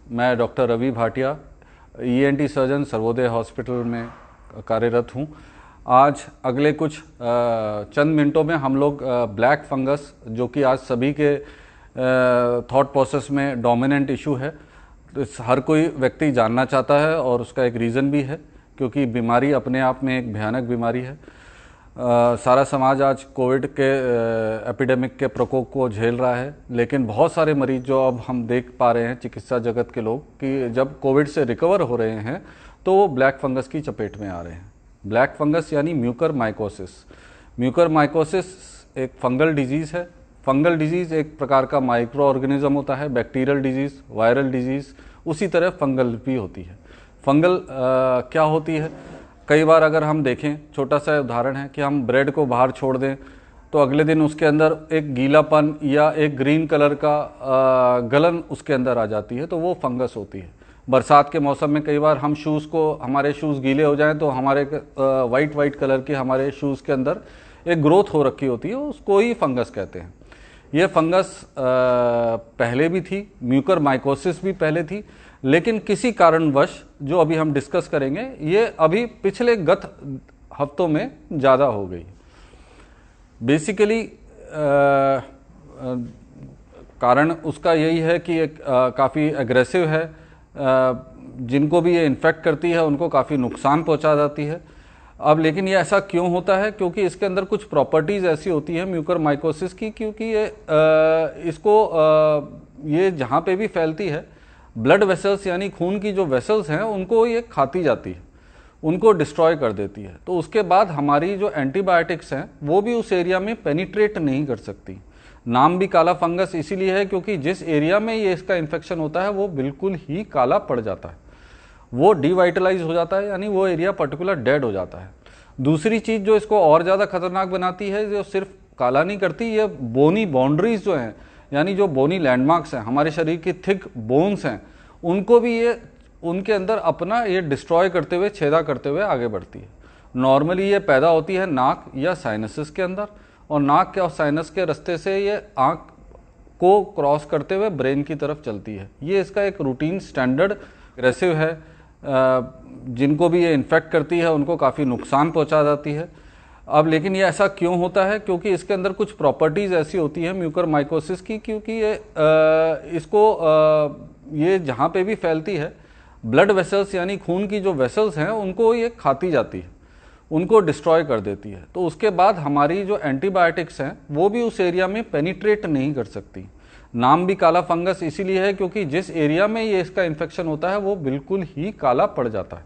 मैं doctor Ravi Bhatia ENT surgeon Sarvodaya hospital में कार्यरत हूँ। आज अगले कुछ चंद मिनटों में हम लोग ब्लैक फंगस, जो कि आज सभी के थॉट प्रोसेस में डोमिनेंट इशू है, तो हर कोई व्यक्ति जानना चाहता है और उसका एक रीज़न भी है, क्योंकि बीमारी अपने आप में एक भयानक बीमारी है। सारा समाज आज कोविड के एपिडेमिक के प्रकोप को झेल रहा है, लेकिन बहुत सारे मरीज जो अब हम देख पा रहे हैं, चिकित्सा जगत के लोग, कि जब कोविड से रिकवर हो रहे हैं तो वो ब्लैक फंगस की चपेट में आ रहे हैं। ब्लैक फंगस यानी म्यूकर माइकोसिस। म्यूकर माइकोसिस एक फंगल डिजीज़ है। फंगल डिजीज़ एक प्रकार का माइक्रो ऑर्गेनिज्म होता है, बैक्टीरियल डिजीज़, वायरल डिजीज़, उसी तरह फंगल भी होती है। फंगल क्या होती है? कई बार अगर हम देखें, छोटा सा उदाहरण है कि हम ब्रेड को बाहर छोड़ दें तो अगले दिन उसके अंदर एक गीलापन या एक ग्रीन कलर का गलन उसके अंदर आ जाती है, तो वो फंगस होती है। बरसात के मौसम में कई बार हम शूज़ को, हमारे शूज़ गीले हो जाएं तो हमारे वाइट कलर के हमारे शूज़ के अंदर एक ग्रोथ हो रखी होती है, उसको ही फंगस कहते हैं। ये फंगस पहले भी थी, म्यूकर माइकोसिस भी पहले थी, लेकिन किसी कारणवश, जो अभी हम डिस्कस करेंगे, ये अभी पिछले गत हफ्तों में ज़्यादा हो गई। बेसिकली कारण उसका यही है कि काफ़ी एग्रेसिव है। जिनको भी ये इन्फेक्ट करती है उनको काफ़ी नुकसान पहुंचा जाती है। अब लेकिन ये ऐसा क्यों होता है? क्योंकि इसके अंदर कुछ प्रॉपर्टीज़ ऐसी होती है म्यूकर माइकोसिस की, क्योंकि ये जहाँ पे भी फैलती है, ब्लड वेसल्स यानी खून की जो वेसल्स हैं उनको ये खाती जाती है, उनको डिस्ट्रॉय कर देती है। तो उसके बाद हमारी जो एंटीबायोटिक्स हैं वो भी उस एरिया में पेनिट्रेट नहीं कर सकती। नाम भी काला फंगस इसीलिए है क्योंकि जिस एरिया में ये इसका इन्फेक्शन होता है वो बिल्कुल ही काला पड़ जाता है, वो डिवाइटलाइज हो जाता है, यानी वो एरिया पर्टिकुलर डेड हो जाता है। दूसरी चीज़ जो इसको और ज़्यादा खतरनाक बनाती है, जो सिर्फ काला नहीं करती, ये बोनी बाउंड्रीज जो हैं, यानी जो बोनी लैंडमार्क्स हैं, हमारे शरीर की थिक बोन्स हैं, उनको भी ये उनके अंदर अपना ये डिस्ट्रॉय करते हुए, छेदा करते हुए आगे बढ़ती है। नॉर्मली ये पैदा होती है नाक या साइनसेस के अंदर, और नाक और साइनस के रास्ते से ये आँख को क्रॉस करते हुए ब्रेन की तरफ चलती है। ये इसका एक रूटीन स्टैंडर्ड एग्रेसिव है। जिनको भी ये इन्फेक्ट करती है उनको काफ़ी नुकसान पहुंचा जाती है। अब लेकिन ये ऐसा क्यों होता है? क्योंकि इसके अंदर कुछ प्रॉपर्टीज़ ऐसी होती है म्यूकर माइकोसिस की, क्योंकि ये जहाँ पे भी फैलती है, ब्लड वेसल्स यानी खून की जो वेसल्स हैं उनको ये खाती जाती है, उनको डिस्ट्रॉय कर देती है। तो उसके बाद हमारी जो एंटीबायोटिक्स हैं वो भी उस एरिया में पेनिट्रेट नहीं कर सकती। नाम भी काला फंगस इसीलिए है क्योंकि जिस एरिया में ये इसका इन्फेक्शन होता है वो बिल्कुल ही काला पड़ जाता है,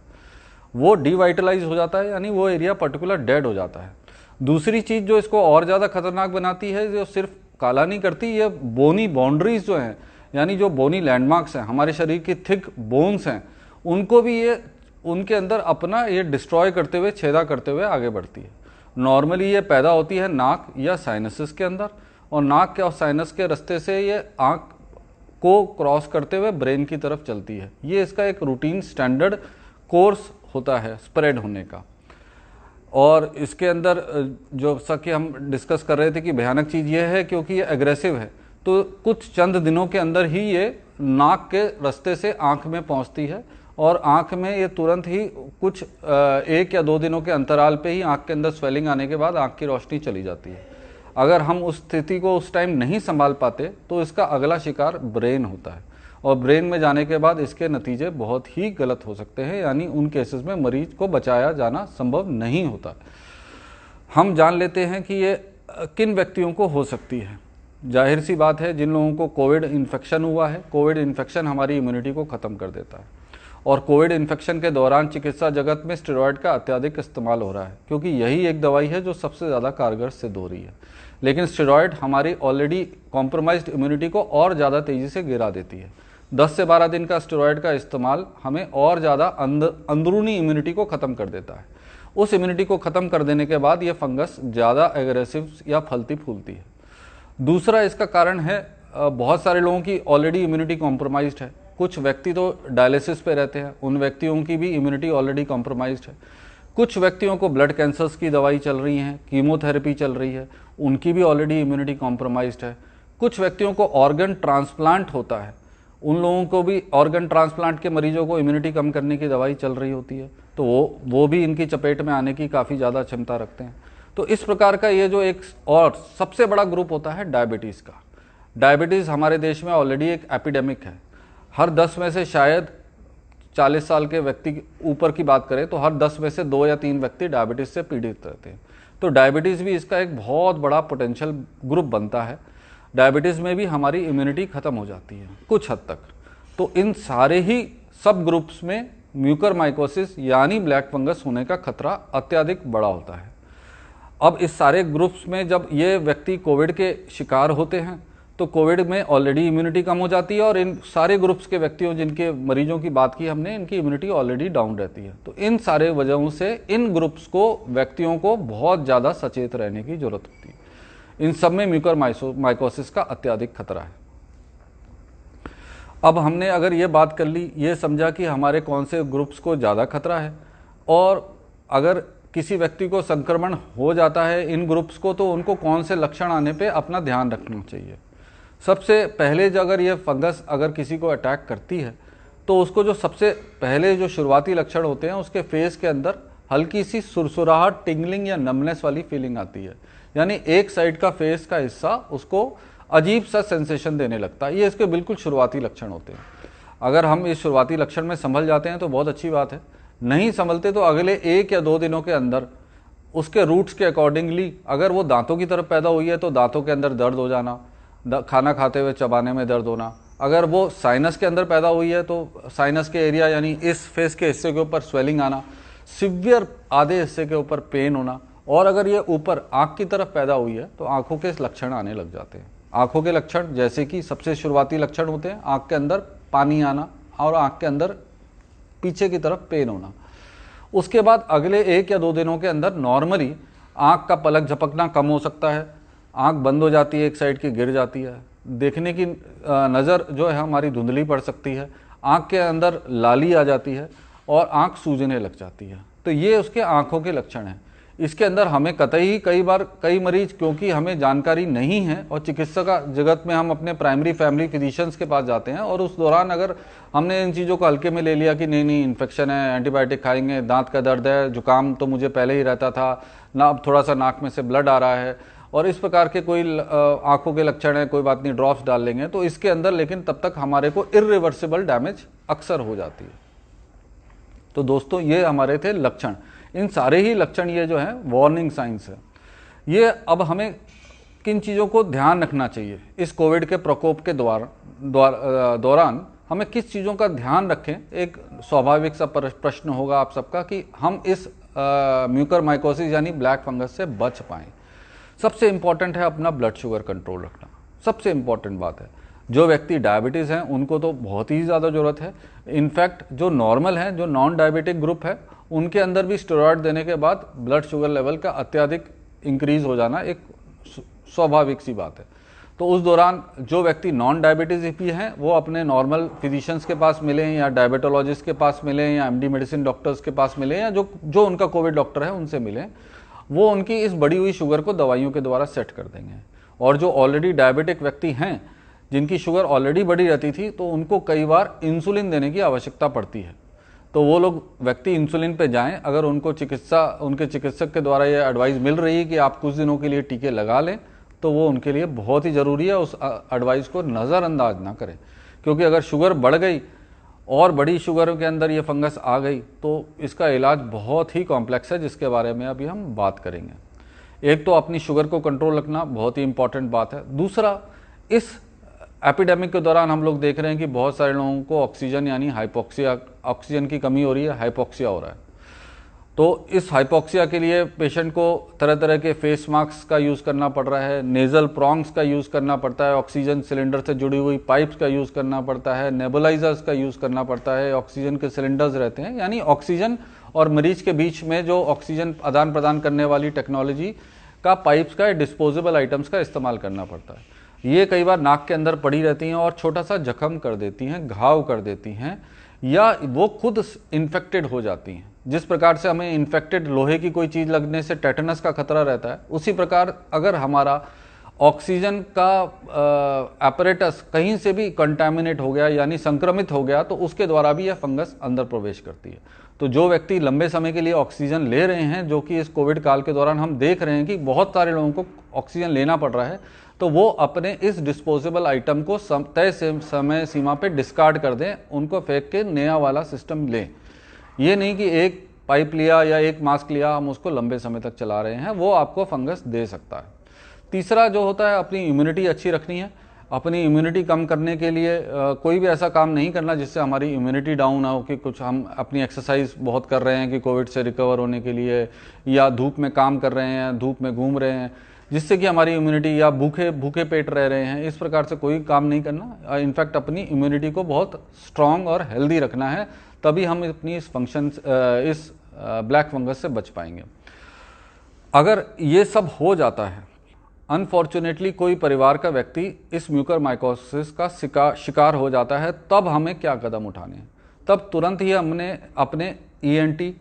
वो डिवाइटलाइज हो जाता है, यानी वो एरिया पर्टिकुलर डेड हो जाता है। दूसरी चीज़ जो इसको और ज़्यादा खतरनाक बनाती है, जो सिर्फ काला नहीं करती, ये बोनी बाउंड्रीज जो हैं, यानी जो बोनी लैंडमार्क्स हैं, हमारे शरीर की थिक बोन्स हैं, उनको भी ये उनके अंदर अपना ये डिस्ट्रॉय करते हुए, छेदा करते हुए आगे बढ़ती है। नॉर्मली ये पैदा होती है नाक या साइनसेस के अंदर, और नाक के और साइनस के रास्ते से ये आँख को क्रॉस करते हुए ब्रेन की तरफ चलती है। ये इसका एक रूटीन स्टैंडर्ड कोर्स होता है स्प्रेड होने का। और इसके अंदर जो सा कि हम डिस्कस कर रहे थे कि भयानक चीज़ ये है क्योंकि ये एग्रेसिव है, तो कुछ चंद दिनों के अंदर ही ये नाक के रास्ते से आँख में पहुँचती है, और आँख में ये तुरंत ही कुछ 1 या 2 दिनों के अंतराल पे ही आँख के अंदर स्वेलिंग आने के बाद आँख की रोशनी चली जाती है। अगर हम उस स्थिति को उस टाइम नहीं संभाल पाते तो इसका अगला शिकार ब्रेन होता है, और ब्रेन में जाने के बाद इसके नतीजे बहुत ही गलत हो सकते हैं, यानी उन केसेस में मरीज को बचाया जाना संभव नहीं होता। हम जान लेते हैं कि ये किन व्यक्तियों को हो सकती है। जाहिर सी बात है, जिन लोगों को कोविड इन्फेक्शन हुआ है, कोविड इन्फेक्शन हमारी इम्यूनिटी को ख़त्म कर देता है, और कोविड इन्फेक्शन के दौरान चिकित्सा जगत में स्टेरॉयड का अत्यधिक इस्तेमाल हो रहा है, क्योंकि यही एक दवाई है जो सबसे ज़्यादा कारगर सिद्ध हो रही है। लेकिन स्टेरॉयड हमारी ऑलरेडी कॉम्प्रोमाइज्ड इम्यूनिटी को और ज़्यादा तेज़ी से गिरा देती है। 10 से 12 दिन का स्टेरॉयड का इस्तेमाल हमें और ज़्यादा अंदरूनी इम्यूनिटी को ख़त्म कर देता है। उस इम्यूनिटी को ख़त्म कर देने के बाद ये फंगस ज़्यादा एग्रेसिव या फलती फूलती है। दूसरा इसका कारण है, बहुत सारे लोगों की ऑलरेडी इम्यूनिटी कॉम्प्रोमाइज्ड है। कुछ व्यक्ति तो डायलिसिस पे रहते हैं, उन व्यक्तियों की भी इम्यूनिटी ऑलरेडी कॉम्प्रोमाइज्ड है। कुछ व्यक्तियों को ब्लड कैंसर्स की दवाई चल रही हैं, कीमोथेरेपी चल रही है, उनकी भी ऑलरेडी इम्यूनिटी कॉम्प्रोमाइज्ड है। कुछ व्यक्तियों को ऑर्गन ट्रांसप्लांट होता है, उन लोगों को भी ऑर्गन ट्रांसप्लांट के मरीजों को इम्यूनिटी कम करने की दवाई चल रही होती है, तो वो भी इनकी चपेट में आने की काफ़ी ज़्यादा क्षमता रखते हैं। तो इस प्रकार का ये जो एक और सबसे बड़ा ग्रुप होता है डायबिटीज़ का। डायबिटीज़ हमारे देश में ऑलरेडी एक एपिडेमिक है। हर 10 में से शायद 40 साल के व्यक्ति ऊपर की बात करें तो हर 10 में से 2 या 3 व्यक्ति डायबिटीज़ से पीड़ित रहते हैं। तो डायबिटीज़ भी इसका एक बहुत बड़ा पोटेंशियल ग्रुप बनता है। डायबिटीज़ में भी हमारी इम्यूनिटी ख़त्म हो जाती है कुछ हद तक। तो इन सारे ही सब ग्रुप्स में म्यूकरमाइकोसिस यानी ब्लैक फंगस होने का खतरा अत्यधिक बड़ा होता है। अब इस सारे ग्रुप्स में जब ये व्यक्ति कोविड के शिकार होते हैं तो कोविड में ऑलरेडी इम्यूनिटी कम हो जाती है, और इन सारे ग्रुप्स के व्यक्तियों जिनके मरीजों की बात की हमने, इनकी इम्यूनिटी ऑलरेडी डाउन रहती है। तो इन सारे वजहों से इन ग्रुप्स को व्यक्तियों को बहुत ज़्यादा सचेत रहने की जरूरत होती है। इन सब में म्यूकरमाइकोसिस का अत्यधिक खतरा है। अब हमने अगर ये बात कर ली, ये समझा कि हमारे कौन से ग्रुप्स को ज़्यादा खतरा है, और अगर किसी व्यक्ति को संक्रमण हो जाता है इन ग्रुप्स को, तो उनको कौन से लक्षण आने पे अपना ध्यान रखना चाहिए। सबसे पहले अगर ये फंगस अगर किसी को अटैक करती है तो उसको जो सबसे पहले जो शुरुआती लक्षण होते हैं, उसके फेस के अंदर हल्की सी सुरसुराहट, टिंगलिंग या नमनेस वाली फीलिंग आती है। यानी एक साइड का फेस का हिस्सा उसको अजीब सा सेंसेशन देने लगता है। ये इसके बिल्कुल शुरुआती लक्षण होते हैं। अगर हम इस शुरुआती लक्षण में संभल जाते हैं तो बहुत अच्छी बात है, नहीं संभलते तो अगले 1 या 2 दिनों के अंदर उसके रूट्स के अकॉर्डिंगली, अगर वो दांतों की तरफ पैदा हुई है तो दांतों के अंदर दर्द हो जाना, खाना खाते हुए चबाने में दर्द होना। अगर वो साइनस के अंदर पैदा हुई है तो साइनस के एरिया यानी इस फेस के हिस्से के ऊपर स्वेलिंग आना, सिवियर आधे हिस्से के ऊपर पेन होना, और अगर ये ऊपर आँख की तरफ पैदा हुई है तो आँखों के लक्षण आने लग जाते हैं। आँखों के लक्षण जैसे कि सबसे शुरुआती लक्षण होते हैं आँख के अंदर पानी आना और आँख के अंदर पीछे की तरफ पेन होना। उसके बाद अगले 1 या 2 दिनों के अंदर नॉर्मली आँख का पलक झपकना कम हो सकता है, आँख बंद हो जाती है, एक साइड की गिर जाती है, देखने की नज़र जो है हमारी धुंधली पड़ सकती है, आँख के अंदर लाली आ जाती है और आँख सूजने लग जाती है। तो ये उसके आँखों के लक्षण हैं। इसके अंदर हमें कतई कई मरीज, क्योंकि हमें जानकारी नहीं है और चिकित्सा जगत में हम अपने प्राइमरी फैमिली फिजिशियंस के पास जाते हैं, और उस दौरान अगर हमने इन चीज़ों को हल्के में ले लिया कि नहीं इन्फेक्शन है, एंटीबायोटिक खाएंगे, दांत का दर्द है, जुकाम तो मुझे पहले ही रहता था ना, अब थोड़ा सा नाक में से ब्लड आ रहा है, और इस प्रकार के कोई आंखों के लक्षण है, कोई बात नहीं ड्रॉप्स डाल लेंगे, तो इसके अंदर लेकिन तब तक हमारे को इरिवर्सिबल डैमेज अक्सर हो जाती है। तो दोस्तों ये हमारे थे लक्षण। इन सारे ही लक्षण ये जो है वार्निंग साइंस है। ये अब हमें किन चीज़ों को ध्यान रखना चाहिए इस कोविड के प्रकोप के दौरान हमें किस चीज़ों का ध्यान रखें। एक स्वाभाविक सा प्रश्न होगा आप सबका कि हम इस म्यूकरमाइकोसिस यानी ब्लैक फंगस से बच पाएँ। सबसे इम्पॉर्टेंट है अपना ब्लड शुगर कंट्रोल रखना, सबसे इम्पॉर्टेंट बात है। जो व्यक्ति डायबिटीज़ हैं उनको तो बहुत ही ज़्यादा ज़रूरत है। इनफैक्ट जो नॉर्मल हैं, जो नॉन डायबिटिक ग्रुप है, उनके अंदर भी स्टेरॉयड देने के बाद ब्लड शुगर लेवल का अत्यधिक इंक्रीज हो जाना एक स्वाभाविक सी बात है। तो उस दौरान जो व्यक्ति नॉन डायबिटीज़ भी हैं वो अपने नॉर्मल फिजिशियंस के पास मिलें या डायबिटोलॉजिस्ट के पास मिलें या एमडी मेडिसिन डॉक्टर्स के पास मिलें या जो उनका कोविड डॉक्टर है उनसे मिलें। वो उनकी इस बढ़ी हुई शुगर को दवाइयों के द्वारा सेट कर देंगे। और जो ऑलरेडी डायबिटिक व्यक्ति हैं, जिनकी शुगर ऑलरेडी बढ़ी रहती थी, तो उनको कई बार इंसुलिन देने की आवश्यकता पड़ती है। तो वो लोग व्यक्ति इंसुलिन पे जाएं। अगर उनको उनके चिकित्सक के द्वारा ये एडवाइस मिल रही है कि आप कुछ दिनों के लिए टीके लगा लें, तो वो उनके लिए बहुत ही ज़रूरी है। उस एडवाइस को नज़रअंदाज ना करें, क्योंकि अगर शुगर बढ़ गई और बड़ी शुगर के अंदर ये फंगस आ गई तो इसका इलाज बहुत ही कॉम्प्लेक्स है, जिसके बारे में अभी हम बात करेंगे। एक तो अपनी शुगर को कंट्रोल रखना बहुत ही इंपॉर्टेंट बात है। दूसरा, इस एपिडेमिक के दौरान हम लोग देख रहे हैं कि बहुत सारे लोगों को ऑक्सीजन यानी हाइपोक्सिया, ऑक्सीजन की कमी हो रही है, हाइपोक्सिया हो रहा है। तो इस हाइपोक्सिया के लिए पेशेंट को तरह तरह के फेस मास्क का यूज़ करना पड़ रहा है, नेज़ल प्रॉन्ग्स का यूज़ करना पड़ता है, ऑक्सीजन सिलेंडर से जुड़ी हुई पाइप्स का यूज़ करना पड़ता है, नेबुलाइजर्स का यूज़ करना पड़ता है, ऑक्सीजन के सिलेंडर्स रहते हैं, यानी ऑक्सीजन और मरीज के बीच में जो ऑक्सीजन आदान प्रदान करने वाली टेक्नोलॉजी का पाइप्स का, डिस्पोजेबल आइटम्स का इस्तेमाल करना पड़ता है। ये कई बार नाक के अंदर पड़ी रहती हैं और छोटा सा जख्म कर देती हैं, घाव कर देती हैं, या वो खुद इन्फेक्टेड हो जाती हैं। जिस प्रकार से हमें इन्फेक्टेड लोहे की कोई चीज़ लगने से टेटनस का खतरा रहता है, उसी प्रकार अगर हमारा ऑक्सीजन का apparatus कहीं से भी कंटामिनेट हो गया यानी संक्रमित हो गया तो उसके द्वारा भी यह फंगस अंदर प्रवेश करती है। तो जो व्यक्ति लंबे समय के लिए ऑक्सीजन ले रहे हैं, जो कि इस कोविड काल के दौरान हम देख रहे हैं कि बहुत सारे लोगों को ऑक्सीजन लेना पड़ रहा है, तो वो अपने इस डिस्पोजेबल आइटम को तय समय सीमा पे डिस्कार्ड कर दें, उनको फेंक के नया वाला सिस्टम लें। ये नहीं कि एक पाइप लिया या एक मास्क लिया हम उसको लंबे समय तक चला रहे हैं, वो आपको फंगस दे सकता है। तीसरा जो होता है, अपनी इम्यूनिटी अच्छी रखनी है। अपनी इम्यूनिटी कम करने के लिए कोई भी ऐसा काम नहीं करना जिससे हमारी इम्यूनिटी डाउन ना हो, कि कुछ हम अपनी एक्सरसाइज बहुत कर रहे हैं कि कोविड से रिकवर होने के लिए, या धूप में काम कर रहे हैं, धूप में घूम रहे हैं जिससे कि हमारी इम्यूनिटी, या भूखे पेट रह रहे हैं, इस प्रकार से कोई काम नहीं करना। इनफैक्ट अपनी इम्यूनिटी को बहुत स्ट्रांग और हेल्दी रखना है, तभी हम अपनी इस ब्लैक फंगस से बच पाएंगे। अगर ये सब हो जाता है, अनफॉर्चुनेटली कोई परिवार का व्यक्ति इस म्यूकरमाइकोसिस का शिकार हो जाता है, तब हमें क्या कदम उठाने हैं? तब तुरंत ही हमने अपने ENT,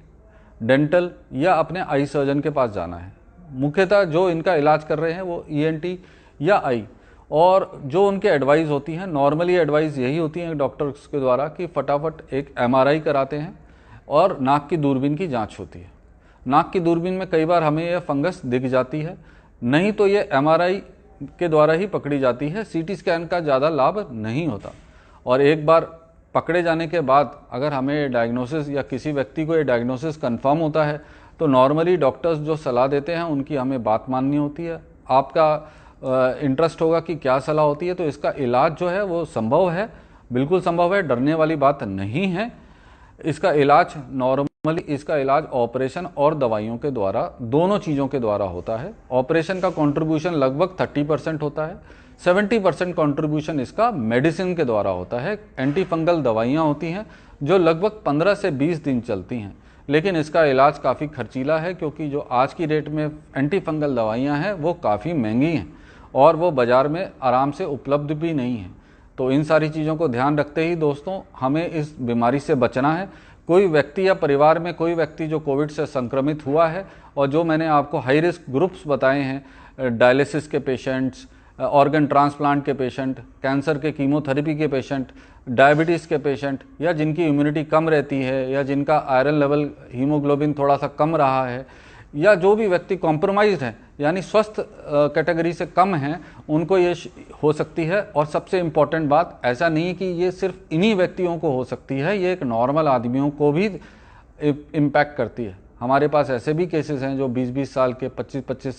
डेंटल या अपने आई सर्जन के पास जाना है। मुख्यतः जो इनका इलाज कर रहे हैं वो ENT या आई, और जो उनके एडवाइस होती हैं, नॉर्मली एडवाइस यही होती है डॉक्टर्स के द्वारा कि फटाफट एक MRI कराते हैं और नाक की दूरबीन की जांच होती है। नाक की दूरबीन में कई बार हमें यह फंगस दिख जाती है, नहीं तो ये MRI के द्वारा ही पकड़ी जाती है। CT स्कैन का ज़्यादा लाभ नहीं होता। और एक बार पकड़े जाने के बाद अगर हमें डायग्नोसिस या किसी व्यक्ति को ये डायग्नोसिस कंफर्म होता है, तो नॉर्मली डॉक्टर्स जो सलाह देते हैं उनकी हमें बात माननी होती है। आपका इंटरेस्ट होगा कि क्या सलाह होती है, तो इसका इलाज जो है वो संभव है, बिल्कुल संभव है, डरने वाली बात नहीं है। इसका इलाज इसका इलाज ऑपरेशन और दवाइयों के द्वारा, दोनों चीज़ों के द्वारा होता है। ऑपरेशन का कंट्रीब्यूशन लगभग 30% होता है, 70% कंट्रीब्यूशन इसका मेडिसिन के द्वारा होता है। एंटी फंगल दवाइयाँ होती हैं जो लगभग 15 से 20 दिन चलती हैं, लेकिन इसका इलाज काफ़ी खर्चीला है, क्योंकि जो आज की डेट में एंटी फंगल दवाइयाँ हैं वो काफ़ी महंगी हैं और वो बाज़ार में आराम से उपलब्ध भी नहीं हैं। तो इन सारी चीज़ों को ध्यान रखते ही दोस्तों हमें इस बीमारी से बचना है। कोई व्यक्ति या परिवार में कोई व्यक्ति जो कोविड से संक्रमित हुआ है, और जो मैंने आपको हाई रिस्क ग्रुप्स बताए हैं, डायलिसिस के पेशेंट्स, ऑर्गन ट्रांसप्लांट के पेशेंट, कैंसर के कीमोथेरेपी के पेशेंट, डायबिटीज़ के पेशेंट, या जिनकी इम्यूनिटी कम रहती है, या जिनका आयरन लेवल, हीमोग्लोबिन थोड़ा सा कम रहा है, या जो भी व्यक्ति कॉम्प्रोमाइज्ड है यानी स्वस्थ कैटेगरी से कम हैं, उनको ये हो सकती है। और सबसे इम्पॉर्टेंट बात, ऐसा नहीं कि ये सिर्फ इन्हीं व्यक्तियों को हो सकती है, ये एक नॉर्मल आदमियों को भी इम्पैक्ट करती है। हमारे पास ऐसे भी केसेस हैं जो 20-20 साल के, 25-25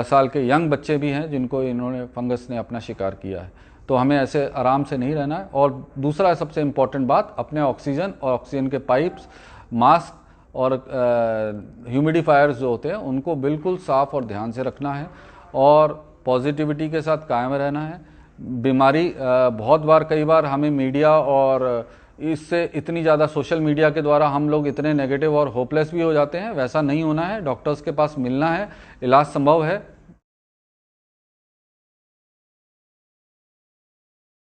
साल के यंग बच्चे भी हैं जिनको इन्होंने फंगस ने अपना शिकार किया है। तो हमें ऐसे आराम से नहीं रहना है। और दूसरा सबसे इम्पॉर्टेंट बात, अपने ऑक्सीजन और ऑक्सीजन के पाइप्स, मास्क और ह्यूमिडिफायर्स जो होते हैं उनको बिल्कुल साफ़ और ध्यान से रखना है, और पॉजिटिविटी के साथ कायम रहना है। बीमारी बहुत बार, कई बार हमें मीडिया और इससे इतनी ज़्यादा सोशल मीडिया के द्वारा हम लोग इतने नेगेटिव और होपलेस भी हो जाते हैं, वैसा नहीं होना है। डॉक्टर्स के पास मिलना है, इलाज संभव है।